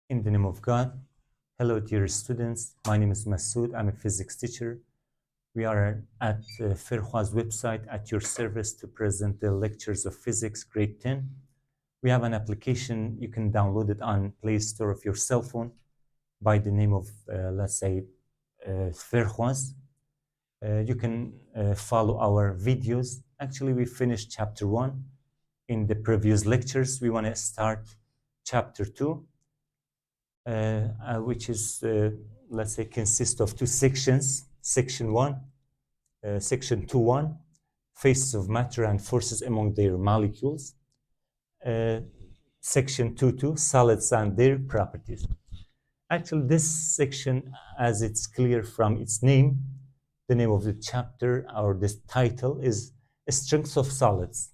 In the name of God, hello dear students. My name is Masoud. I'm a physics teacher. We are at Ferhua's website at your service to present the lectures of physics grade 10. We have an application. You can download it on Play Store of your cell phone by the name of, let's say, Ferhua's. You can follow our videos. Actually, we finished chapter 1 in the previous lectures. We want to start chapter 2. Which is, let's say, consists of two sections. Section 1, Section 2.1, phases of matter and forces among their molecules. Section 2.2, solids and their properties. Actually, this section, as it's clear from its name, the name of the chapter or this title is Strengths of Solids.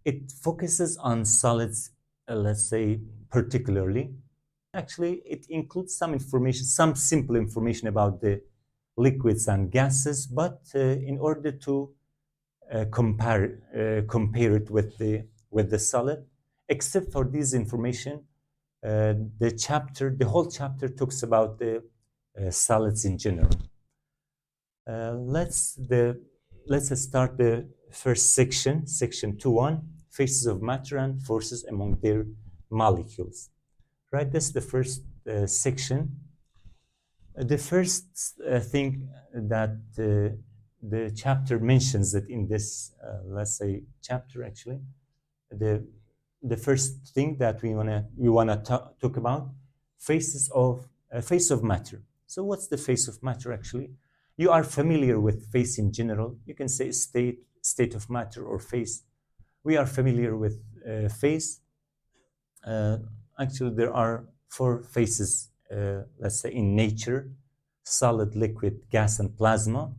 It focuses on solids, let's say, particularly. Actually, it includes some information, some simple information about the liquids and gases, but in order to compare it with the solid, except for this information, the whole chapter talks about the solids in general. Let's start the first section, section 2.1, phases of matter and forces among their molecules. Right, this is the first section. The first thing that the chapter mentions that in this, let's say, chapter actually, the first thing that we wanna talk about, phase of matter. So what's the phase of matter actually? You are familiar with phase in general. You can say state of matter or phase. We are familiar with phase. Actually, there are 4 phases, let's say, in nature: solid, liquid, gas, and plasma.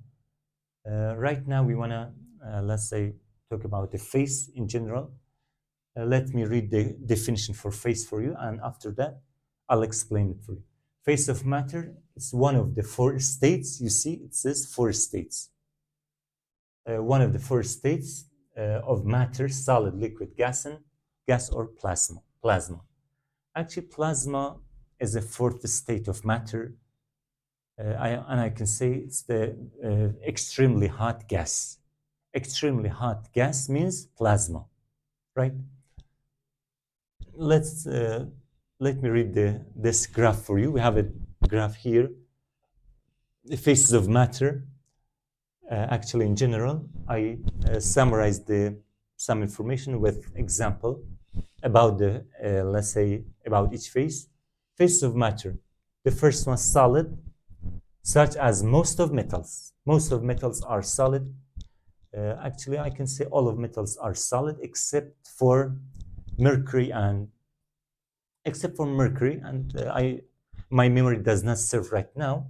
Right now, we want to, let's say, talk about the phase in general. Let me read the definition for phase for you, and after that, I'll explain it for you. Phase of matter is one of the 4 states. You see, it says 4 states. One of the 4 states of matter: solid, liquid, gas, or plasma. Actually, plasma is a 4th state of matter, and I can say it's the extremely hot gas. Extremely hot gas means plasma, right? Let me read this graph for you. We have a graph here. The phases of matter. Actually, in general, I summarized some information with example about the, let's say, about each phase. Phases of matter. The first one, solid, such as most of metals. Most of metals are solid. Actually, I can say all of metals are solid except for mercury, and my memory does not serve right now.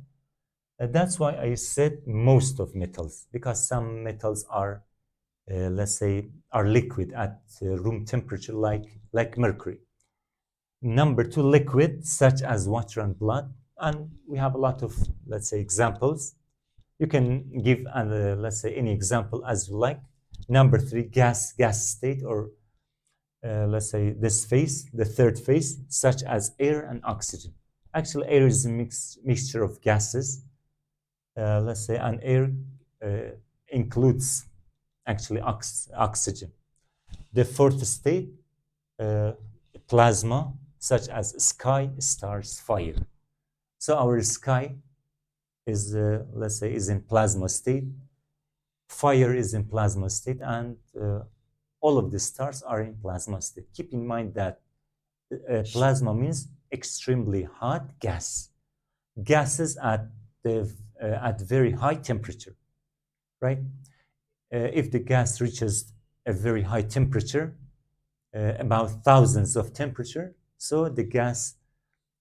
That's why I said most of metals, because some metals are, let's say, are liquid at room temperature, like mercury. Number 2, liquid, such as water and blood. And we have a lot of, let's say, examples. You can give, let's say, any example as you like. Number 3, gas state, or let's say this phase, the 3rd phase, such as air and oxygen. Actually, air is a mixture of gases. Let's say, and air includes actually oxygen. The 4th state, plasma, such as sky, stars, fire. So our sky is, let's say, is in plasma state. Fire is in plasma state, and all of the stars are in plasma state. Keep in mind that plasma means extremely hot gas. Gases at very high temperature, right? If the gas reaches a very high temperature, about thousands of temperature, so the gas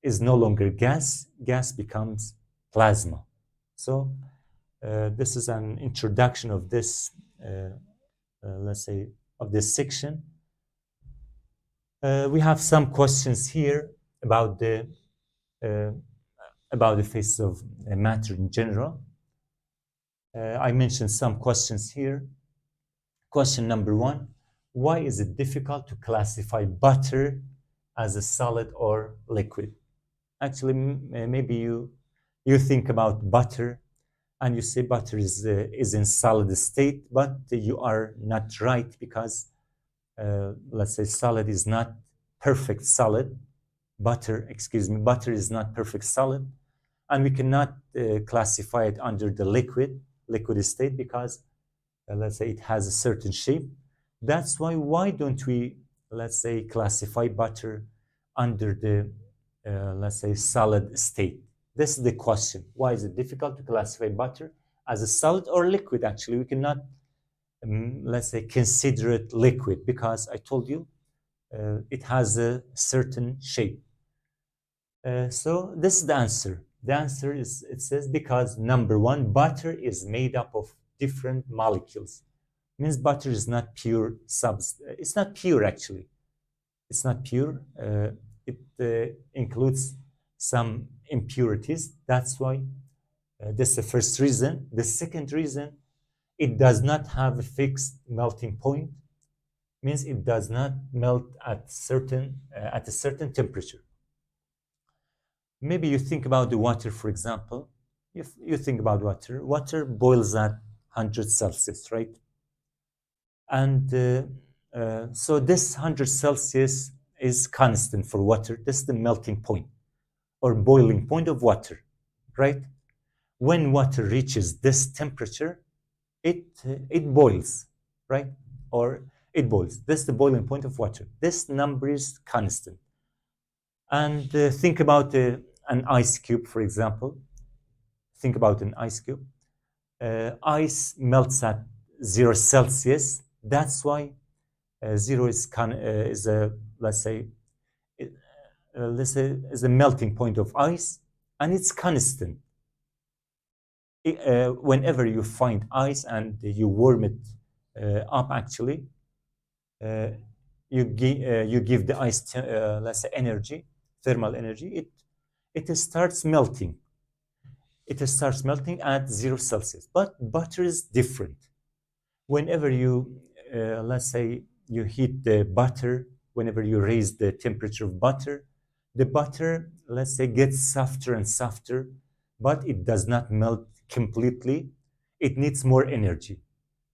is no longer gas. Gas becomes plasma. So this is an introduction of this, let's say, of this section. We have some questions here about the phases of matter in general. I mentioned some questions here. Question number 1, why is it difficult to classify butter as a solid or liquid. Actually, maybe you think about butter and you say butter is in solid state, but you are not right, because let's say solid is not perfect solid. Butter, excuse me, butter is not perfect solid, and we cannot classify it under the liquid state, because let's say it has a certain shape. That's why don't we, let's say, classify butter under the let's say solid state? This is the question. Why is it difficult to classify butter as a solid or liquid? Actually, we cannot let's say consider it liquid, because I told you it has a certain shape. So this is the answer. The answer is, it says, because number one, butter is made up of different molecules. Means butter is not pure it's not pure, actually. It's not pure. It includes some impurities. That's why this is the first reason. The second reason, it does not have a fixed melting point. Means it does not melt at a certain temperature. Maybe you think about the water, for example. If you think about water boils at 100 Celsius, right? And so this 100 Celsius is constant for water. This is the melting point or boiling point of water, right? When water reaches this temperature, it boils, right? Or it boils. This is the boiling point of water. This number is constant. And think about an ice cube, for example. Think about an ice cube. Ice melts at 0 Celsius. That's why 0 is a, let's say is a melting point of ice, and it's constant. Whenever you find ice and you warm it up, actually, you give the ice let's say energy, thermal energy. It starts melting. It starts melting at 0 Celsius. But butter is different. Whenever you let's say you heat the butter, whenever you raise the temperature of butter, the butter, let's say, gets softer and softer, but it does not melt completely. It needs more energy.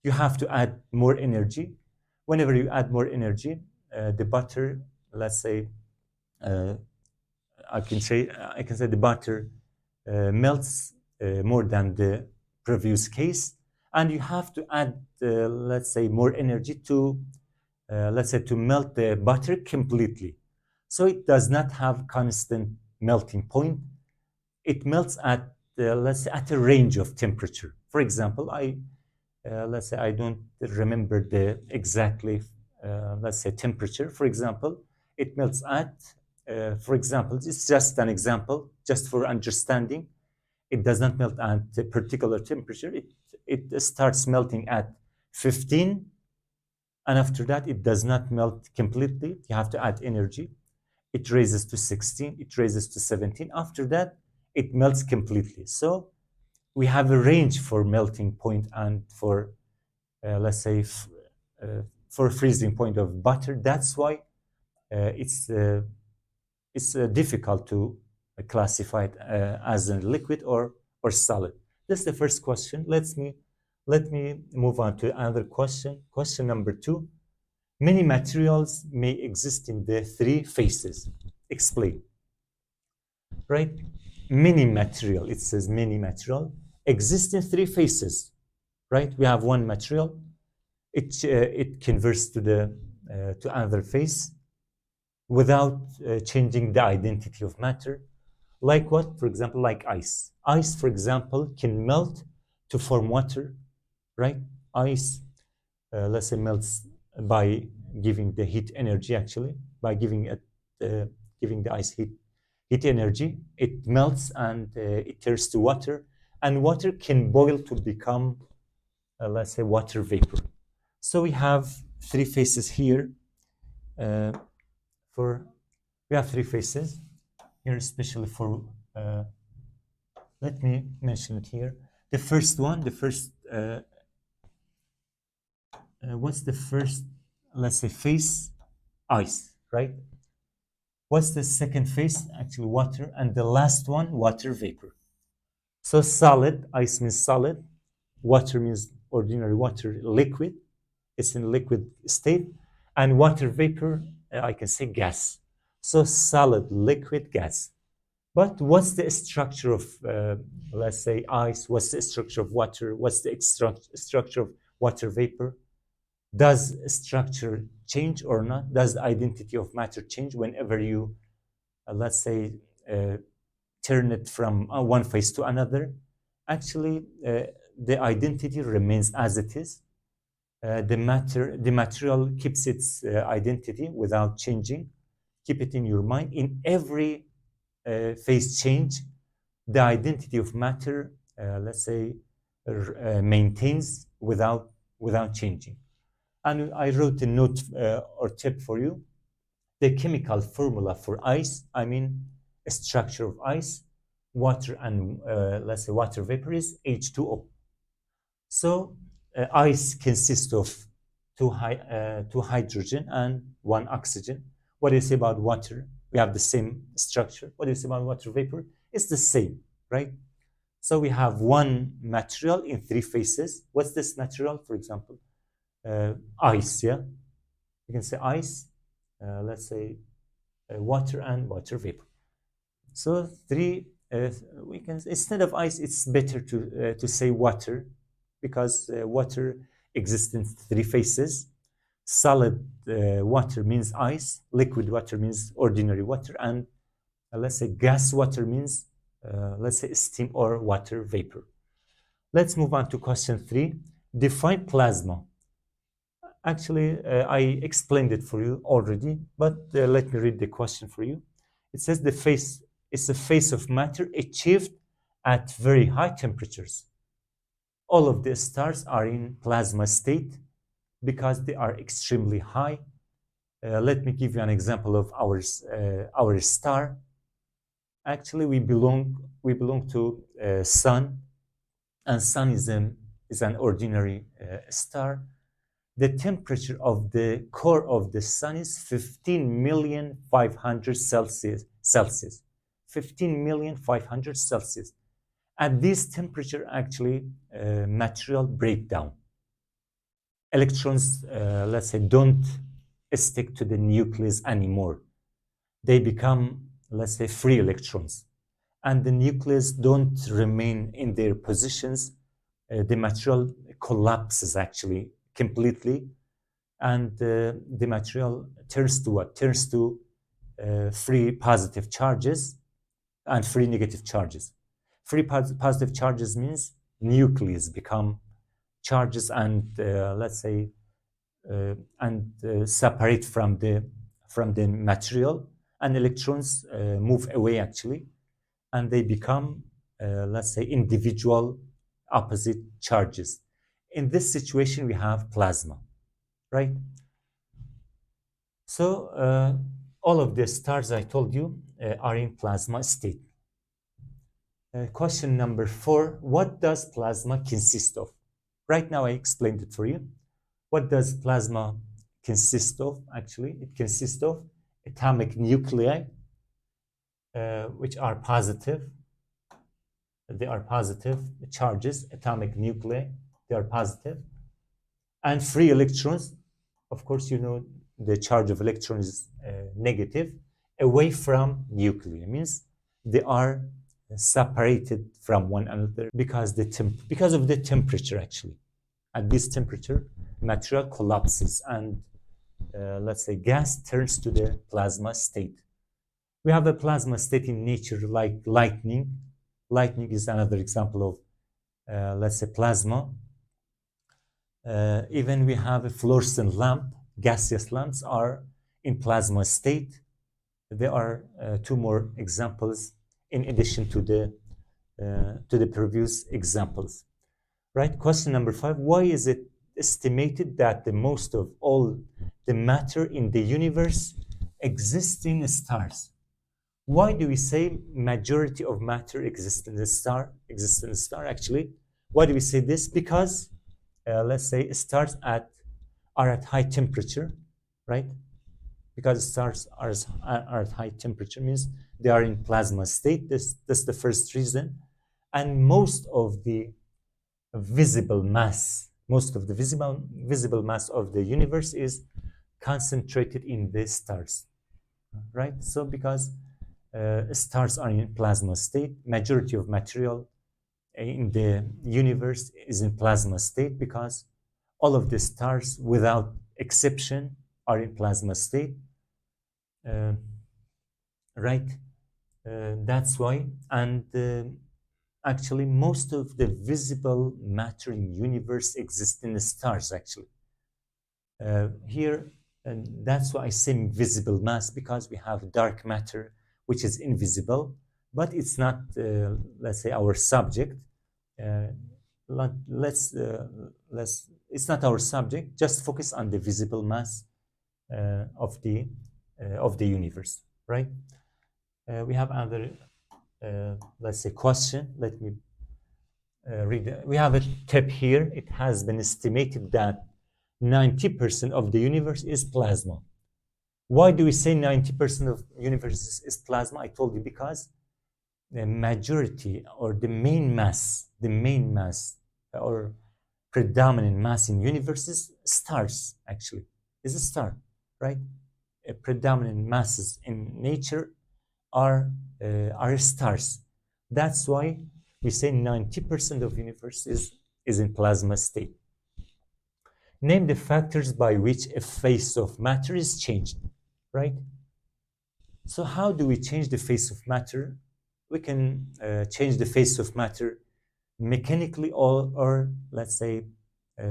You have to add more energy. Whenever you add more energy, the butter, let's say, I can say the butter melts more than the previous case, and you have to add, let's say, more energy to, let's say, to melt the butter completely. So it does not have constant melting point. It melts at, let's say, at a range of temperature. For example, let's say I don't remember the exactly, let's say, temperature. For example, it melts at, for example, it's just an example, just for understanding. It does not melt at a particular temperature. It starts melting at 15, and after that, it does not melt completely. You have to add energy. It raises to 16, it raises to 17. After that, it melts completely. So we have a range for melting point and for, let's say, for freezing point of butter. That's why it's difficult to classify it as a liquid or solid. That's the first question. Let me move on to another question. Question number 2. Many materials may exist in the 3 phases. Explain. Right? Many material, it says many material, exist in 3 phases. Right? We have one material. It converts to another phase without changing the identity of matter. Like what? For example, like ice. Ice, for example, can melt to form water, right? Ice, let's say, melts by giving the heat energy, actually, by giving the ice heat energy. It melts and it turns to water, and water can boil to become, let's say, water vapor. So we have 3 phases here. We have 3 phases here, especially for, let me mention it here. The first one, what's the first, let's say, phase? Ice, right? What's the second phase? Actually, water, and the last one, water vapor. So solid, ice means solid, water means ordinary water, liquid, it's in liquid state, and water vapor, I can say gas. So solid, liquid, gas. But what's the structure of, let's say, ice? What's the structure of water? What's the structure of water vapor? Does structure change or not? Does the identity of matter change whenever you, let's say, uh, turn it from one phase to another? Actually, the identity remains as it is. The material keeps its identity without changing. Keep it in your mind. In every phase change, the identity of matter, let's say, maintains without changing. And I wrote a note or tip for you. The chemical formula for ice, I mean, a structure of ice, water, and let's say water vapor is H2O. So ice consists of two hydrogen and one oxygen. What do you say about water? We have the same structure. What do you say about water vapor? It's the same, right? So we have one material in three phases. What's this material? For example, ice. Yeah, you can say ice. Let's say water and water vapor. So three. We can, instead of ice, it's better to say water, because water exists in three phases. Solid water means ice, liquid water means ordinary water, and let's say gas water means, let's say, steam or water vapor. Let's move on to question 3. Define plasma. Actually, I explained it for you already, but let me read the question for you. It says the phase is a phase of matter achieved at very high temperatures. All of the stars are in plasma state because they are extremely high. Let me give you an example of our star. Actually, we belong to sun, and sun is an ordinary star. The temperature of the core of the sun is 15,500,000 Celsius. 15,500,000 Celsius. At this temperature, actually, material breakdown. Electrons, let's say, don't stick to the nucleus anymore. They become, let's say, free electrons. And the nucleus don't remain in their positions. The material collapses, actually, completely. And the material turns to what? Turns to free positive charges and free negative charges. Free positive charges means nucleus become charges and let's say separate from the material, and electrons move away, actually, and they become let's say individual opposite charges. In this situation, we have plasma, right? So all of the stars I told you are in plasma state. Question number 4, what does plasma consist of? Right now I explained it for you. What does plasma consist of? Actually, it consists of atomic nuclei, which are positive. They are positive charges, atomic nuclei, they are positive. And free electrons, of course, you know the charge of electrons is negative, away from nuclei. It means they are separated from one another because of the temperature, actually. At this temperature, material collapses and let's say gas turns to the plasma state. We have a plasma state in nature like lightning. Lightning is another example of let's say plasma. Even we have a fluorescent lamp. Gaseous lamps are in plasma state. There are two more examples in addition to the previous examples. Right? Question number 5. Why is it estimated that the most of all the matter in the universe exists in stars? Why do we say majority of matter exists in the star? Actually, why do we say this? Because let's say stars are at high temperature, right? because stars are at high temperature, means they are in plasma state. That's the first reason. And most of the visible mass, most of the visible mass of the universe is concentrated in the stars, right? So because stars are in plasma state, majority of material in the universe is in plasma state, because all of the stars without exception are in plasma state, uh, right? That's why. And actually most of the visible matter in universe exists in the stars actually. Here, and that's why I say invisible mass, because we have dark matter which is invisible, but it's not, let's say, our subject. Uh, let's it's not our subject. Just focus on the visible mass of the universe, right? We have another, let's say, question. Let me read it. We have a tip here. It has been estimated that 90% of the universe is plasma. Why do we say 90% of universe is plasma? I told you, because the majority or the main mass or predominant mass in universe is stars, actually. Is a star, right? Predominant masses in nature are stars. That's why we say 90% of universe is in plasma state. Name the factors by which a phase of matter is changed, right? So how do we change the phase of matter? We can change the phase of matter mechanically, or let's say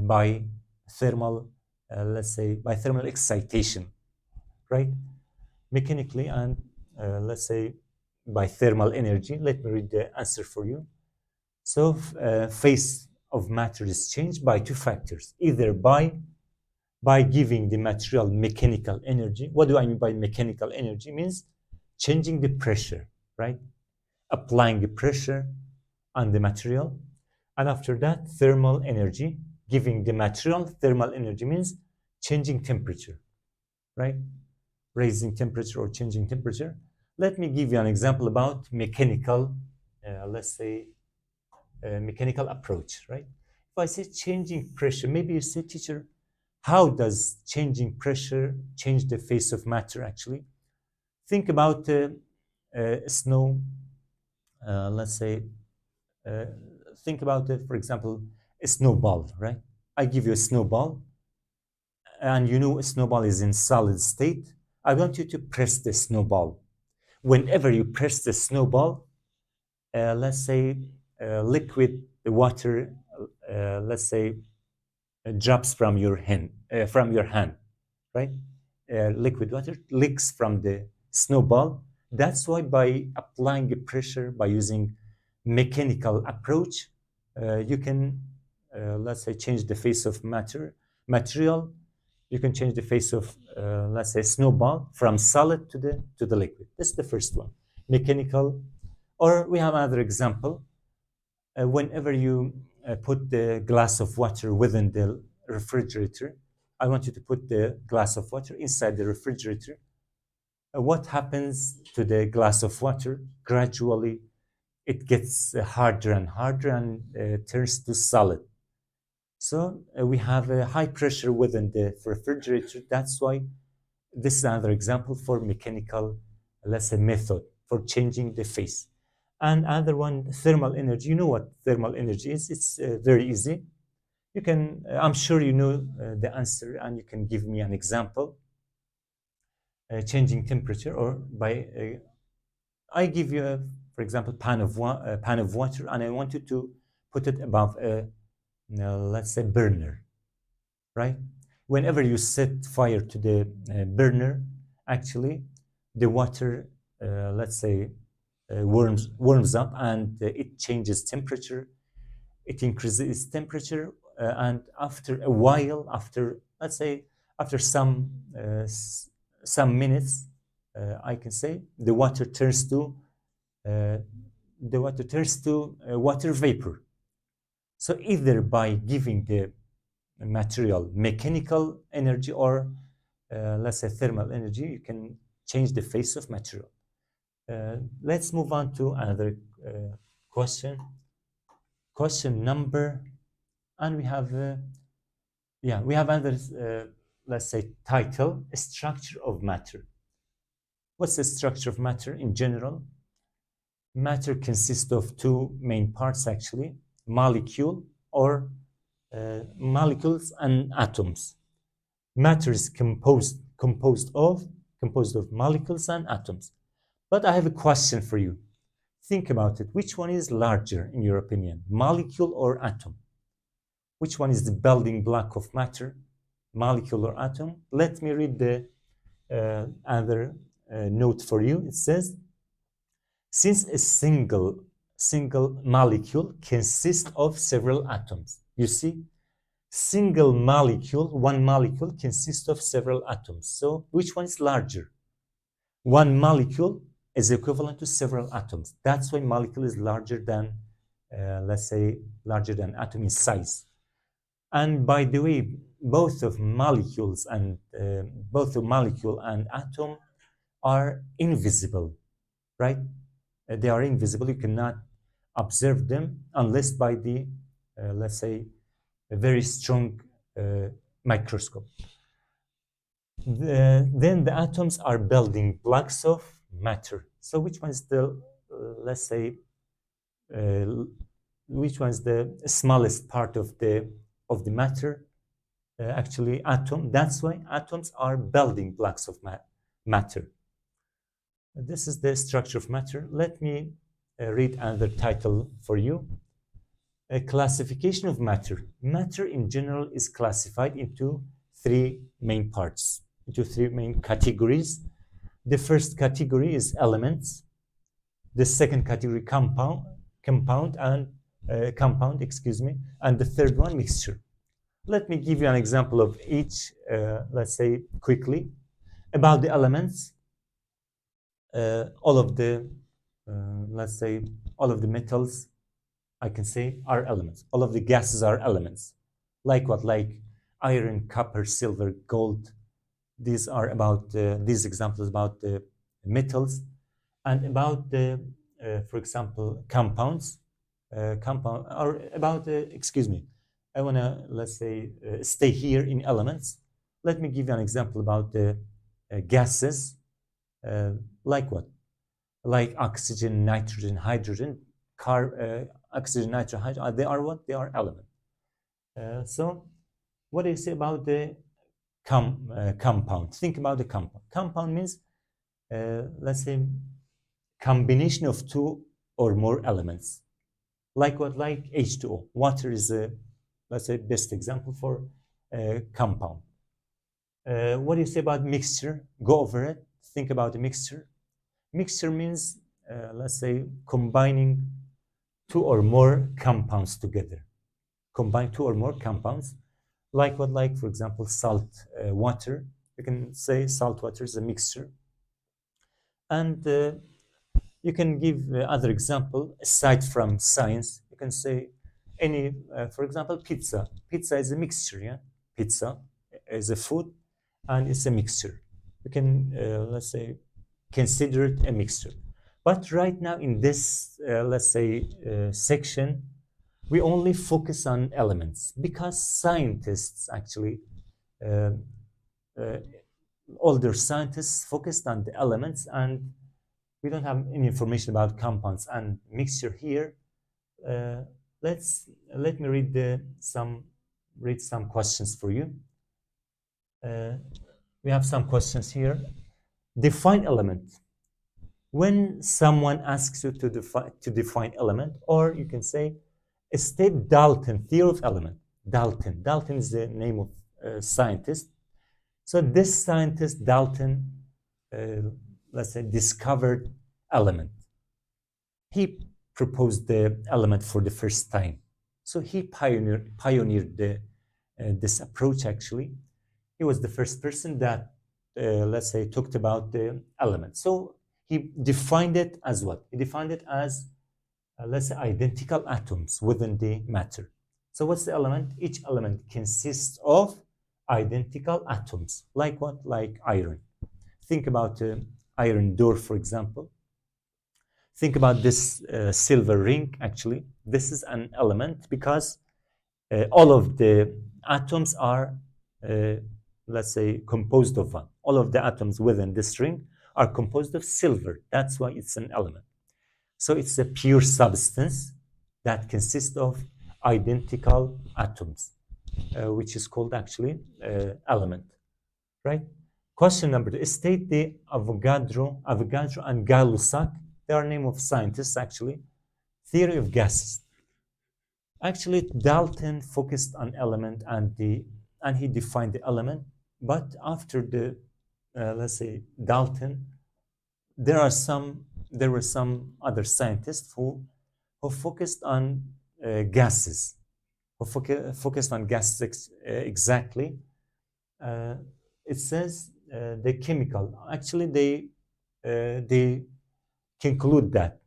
by thermal, by thermal excitation, right? Mechanically, and let's say by thermal energy. Let me read the answer for you. So phase of matter is changed by two factors, either by giving the material mechanical energy. What do I mean by mechanical energy? Means changing the pressure, right? Applying the pressure on the material. And after that, thermal energy, giving the material thermal energy, means changing temperature, right? Raising temperature or changing temperature. Let me give you an example about mechanical, let's say, mechanical approach, right? If I say changing pressure, maybe you say, teacher, how does changing pressure change the phase of matter actually? Think about snow, let's say, uh, think about it, for example, a snowball, right? I give you a snowball, and you know a snowball is in solid state. I want you to press the snowball. Whenever you press the snowball, let's say liquid water, let's say drops from your hand, right? Liquid water leaks from the snowball. That's why by applying a pressure, by using mechanical approach, you can, let's say, change the phase of material. You can change the phase of, let's say, snowball from solid to the liquid. That's the first one, mechanical. Or we have another example. Whenever you put the glass of water within the refrigerator, I want you to put the glass of water inside the refrigerator. What happens to the glass of water? Gradually, it gets harder and harder and turns to solid. So we have a high pressure within the refrigerator. That's why this is another example for mechanical, let's say, method for changing the phase. And another one, thermal energy. You know what thermal energy is? It's very easy. You can, I'm sure you know the answer, and you can give me an example. Changing temperature, or by, I give you, for example, pan of water, and I want you to put it above a, let's say, burner, right? Whenever you set fire to the burner, actually, the water, let's say, warms up, and it changes temperature. It increases its temperature, and after a while, after, let's say, after some minutes, I can say the water turns to water vapor. So either by giving the material mechanical energy, or let's say thermal energy, you can change the phase of material. Let's move on to another question. Question number, and we have we have another let's say title, structure of matter. What's the structure of matter in general? Matter consists of two main parts actually, molecule or molecules and atoms. Matter is composed of molecules and atoms. But I have a question for you. Think about it. Which one is larger in your opinion, molecule or atom? Which one is the building block of matter, molecule or atom? Let me read the other note for you. It says, since a single molecule consists of several atoms. You see, one molecule consists of several atoms. So which one is larger? One molecule is equivalent to several atoms. That's why molecule is larger than, let's say, larger than atom in size. And by the way, both of molecule and atom are invisible, right? They are invisible. You cannot observe them unless by the, let's say, a very strong microscope. Then the atoms are building blocks of matter. So which one is the, let's say, which one is the smallest part of the matter? Actually, atom. That's why atoms are building blocks of matter. This is the structure of matter. Let me read another title for you. A classification of matter. Matter in general is classified into three main parts, into three main categories. The first category is elements. The second category compound, and the third one mixture. Let me give you an example of each, let's say quickly. About the elements, all of the, let's say, all of the metals, I can say, are elements. All of the gases are elements. Like what? Like iron, copper, silver, gold. These are about, these examples about the metals. And about the, for example, compounds, or about, excuse me, I want to, let's say, stay here in elements. Let me give you an example about the gases. Like what? Like oxygen, nitrogen, hydrogen, oxygen, nitrogen, hydrogen. They are what? They are elements. So what do you say about the compound? Think about the compound. Compound means, let's say, combination of two or more elements. Like what? Like H2O. Water is a, let's say, best example for compound. What do you say about mixture? Go over it. Think about the mixture. Mixture means, let's say, combining two or more compounds together. Combine two or more compounds. Like what? Like, for example, salt water. You can say salt water is a mixture. And you can give other example aside from science. You can say any, for example, pizza. Pizza is a mixture, yeah? Pizza is a food and it's a mixture. You can, let's say, consider it a mixture. But right now in this, let's say, section, we only focus on elements because scientists actually, older scientists focused on the elements, and we don't have any information about compounds and mixture here. Let me read some questions for you. We have some questions here. Define element. When someone asks you to define element, or you can say, state Dalton theory of element. Dalton is the name of scientist. So this scientist Dalton, let's say, discovered element. He proposed the element for the first time. So he pioneered this approach. Actually, he was the first person that, let's say, talked about the element. So he defined it as what? He defined it as, let's say, identical atoms within the matter. So what's the element? Each element consists of identical atoms. Like what? Like iron. Think about iron door, for example. Think about this silver ring. Actually, this is an element because all of the atoms are, uh, let's say, composed of one. All of the atoms within this ring are composed of silver. That's why it's an element. So it's a pure substance that consists of identical atoms, which is called actually element, right? Question number two, state the Avogadro and Guylusac, they are name of scientists actually, theory of gases. Actually, Dalton focused on element and he defined the element, but after the, let's say, Dalton, there were some other scientists who focused on gases, focused on gases exactly. Uh, it says the chemical. Actually, they conclude that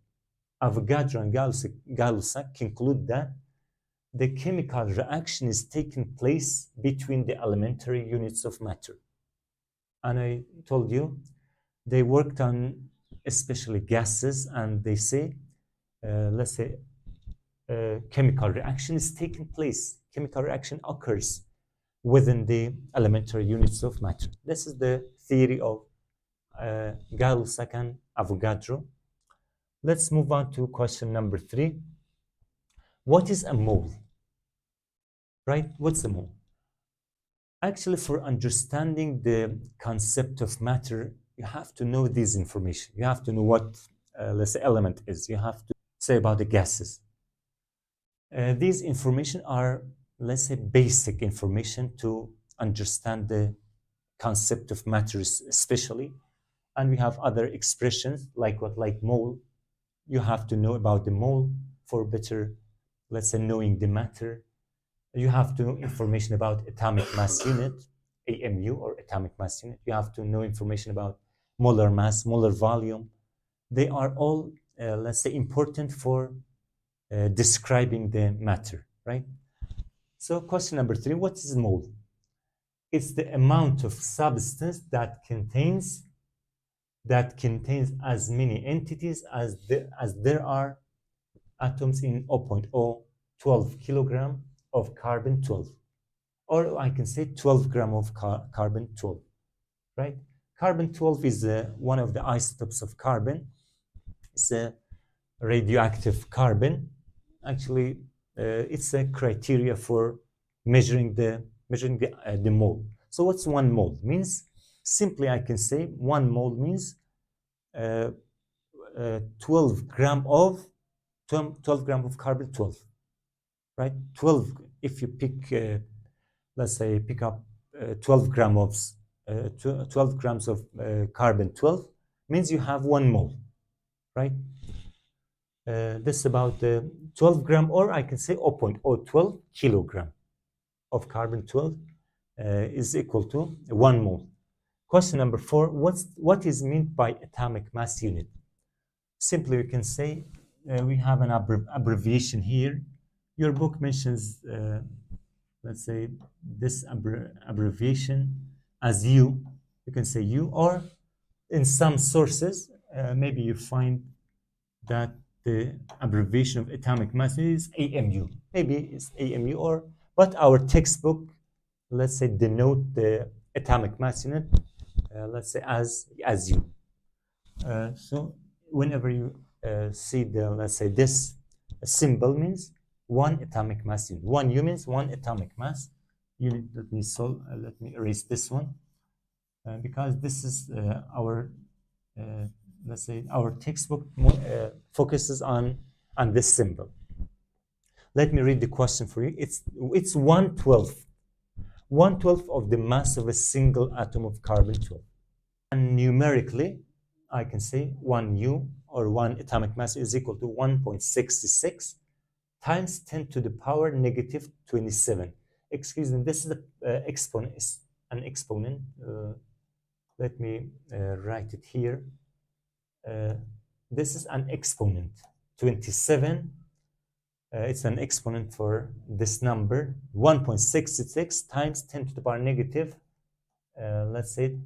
Avogadro and Guylusac conclude that the chemical reaction is taking place between the elementary units of matter. And I told you they worked on especially gases, and they say, let's say, chemical reaction is taking place. Chemical reaction occurs within the elementary units of matter. This is the theory of Guylusac and Avogadro. Let's move on to question number 3. What is a mole? Right? What's a mole? Actually, for understanding the concept of matter, you have to know this information. You have to know what, let's say, element is. You have to say about the gases. These information are, let's say, basic information to understand the concept of matter, especially. And we have other expressions like what, like mole. You have to know about the mole for better, let's say, knowing the matter. You have to know information about atomic mass unit, AMU, or atomic mass unit. You have to know information about molar mass, molar volume. They are all, let's say, important for describing the matter, right? So question number 3, what is mole? It's the amount of substance that contains as many entities as there are atoms in 0.012 kilogram of carbon 12, or I can say 12 gram of carbon 12, right? Carbon 12 is one of the isotopes of carbon. It's a radioactive carbon. Actually, it's a criteria for measuring the mole. So what's 1 mole? Means simply I can say 1 mole means 12 gram of 12 gram of carbon 12, right? 12. If you pick, let's say, pick up 12 grams of carbon 12, means you have 1 mole, right? This is about 12 gram, or I can say 0.012 kilogram of carbon 12 is equal to 1 mole. Question number 4, what is meant by atomic mass unit? Simply we can say we have an abbreviation here. Your book mentions, let's say, this abbreviation as U. You can say U, or in some sources, maybe you find that the abbreviation of atomic mass is AMU. Maybe it's AMU, but our textbook, let's say, denote the atomic mass unit, let's say, as U. So whenever you see the, let's say, this symbol means 1 atomic mass unit. 1 U means 1 atomic mass unit. Let me erase this one because this is our, let's say, our textbook focuses on this symbol. Let me read the question for you. It's 1/12 of the mass of a single atom of carbon 12. And numerically, I can say 1 U, or 1 atomic mass, is equal to 1.66 times 10 to the power negative 27. Excuse me, this is an exponent. Let me write it here. This is an exponent. 27 It's an exponent for this number, 1.66 times 10 to the power negative, let's say,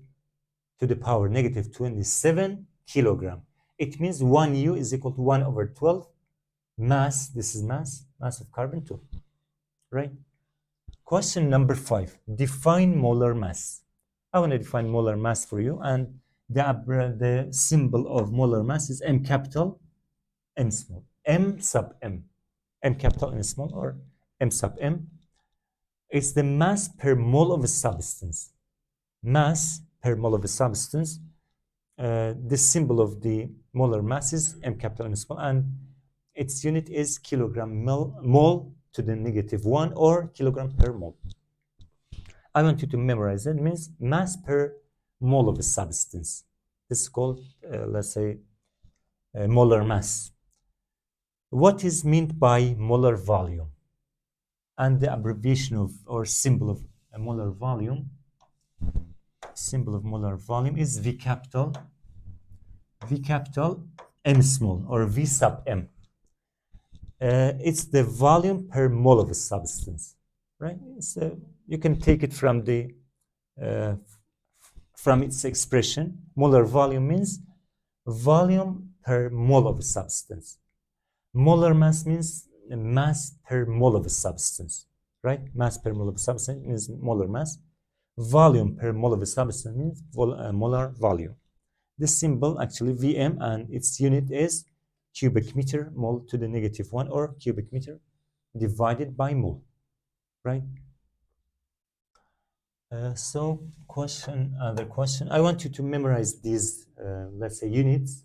to the power negative 27 kilogram. It means 1 U is equal to 1 over 12 mass. This is mass of carbon 2, right? Question number 5, define molar mass. I want to define molar mass for you, and the symbol of molar mass is M capital, M small, M sub M. M capital, M small, or M sub M. It's the mass per mole of a substance. Mass per mole of a substance. The symbol of the molar mass is M capital, M small, and its unit is kilogram mole to the negative 1, or kilogram per mole. I want you to memorize it. It means mass per mole of a substance. This is called, let's say, molar mass. What is meant by molar volume? And the abbreviation of, or symbol of a molar volume, symbol of molar volume is V capital, M small, or V sub M. It's the volume per mole of a substance, right? So you can take it from the from its expression. Molar volume means volume per mole of a substance. Molar mass means mass per mole of a substance, right? Mass per mole of a substance means molar mass. Volume per mole of a substance means molar volume. This symbol actually Vm, and its unit is cubic meter mole to the negative 1, or cubic meter divided by mole, right? So other question. I want you to memorize these, let's say, units.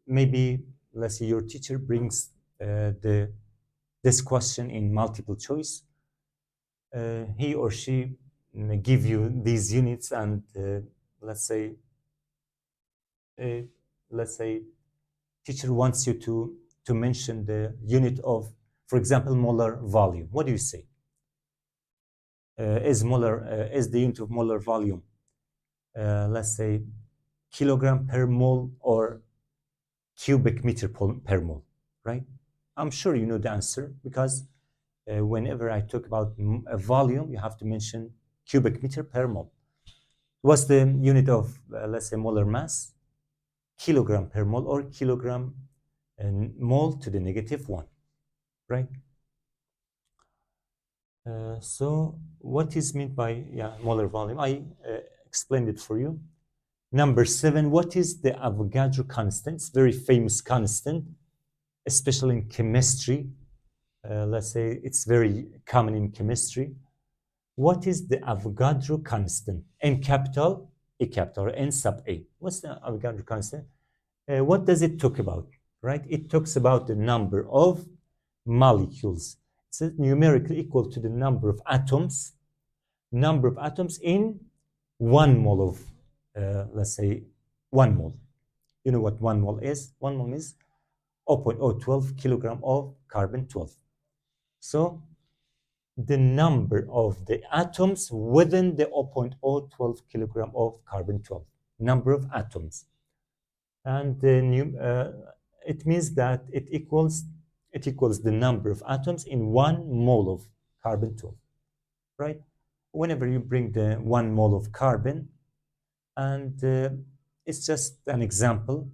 Maybe, let's say, your teacher brings this question in multiple choice. He or she may give you these units, and let's say, teacher wants you to mention the unit of, for example, molar volume. What do you say? Is the unit of molar volume, let's say, kilogram per mole or cubic meter per mole, right? I'm sure you know the answer, because whenever I talk about a volume, you have to mention cubic meter per mole. What's the unit of, let's say, molar mass? Kilogram per mole, or kilogram and mole to the negative 1, right? So what is meant by molar volume? I explained it for you. Number 7, what is the Avogadro constant? It's a very famous constant, especially in chemistry. Let's say it's very common in chemistry. What is the Avogadro constant? M capital, E capital, or N sub A. What's the Avogadro constant? What does it talk about, right? It talks about the number of molecules. It's numerically equal to the number of atoms in 1 mole of, let's say, 1 mole. You know what 1 mole is? 1 mole is 0.012 kilogram of carbon 12. So the number of the atoms within the 0.012 kilogram of carbon 12, number of atoms. And it means that it equals the number of atoms in 1 mole of carbon 12, right? Whenever you bring the 1 mole of carbon, and it's just an example,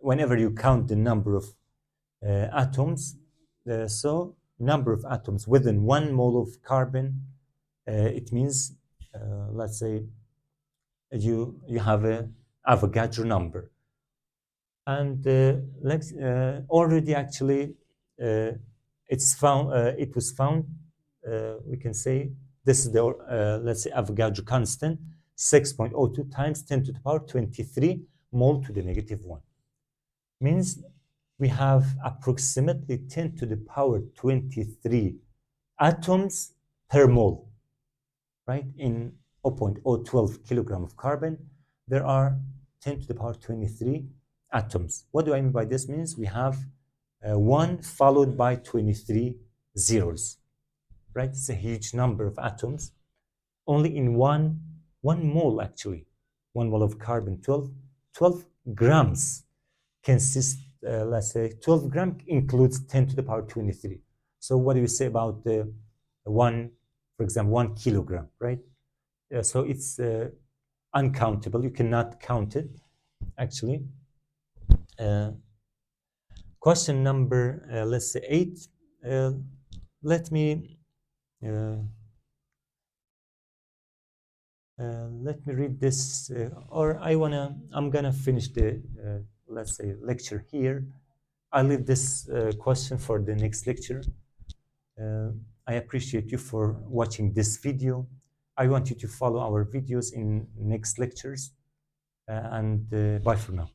whenever you count the number of atoms, so number of atoms within 1 mole of carbon, it means, let's say, you have a Avogadro number. And already actually it was found, we can say this is the let's say Avogadro constant, 6.02 times 10 to the power 23 mole to the negative 1. Means we have approximately 10 to the power 23 atoms per mole, right? In 0.012 kilogram of carbon, there are 10 to the power 23 atoms. What do I mean by this? Means we have 1 followed by 23 zeros, right? It's a huge number of atoms. Only in one mole, actually, 1 mole of carbon, 12 grams consists let's say 12 gram includes 10 to the power 23. So what do you say about the one, for example, 1 kilogram, right? So it's uncountable. You cannot count it, actually. Question number, let's say 8. Let me read this, or I'm gonna finish the, let's say, lecture here. I leave this question for the next lecture. I appreciate you for watching this video. I want you to follow our videos in next lectures, and bye for now.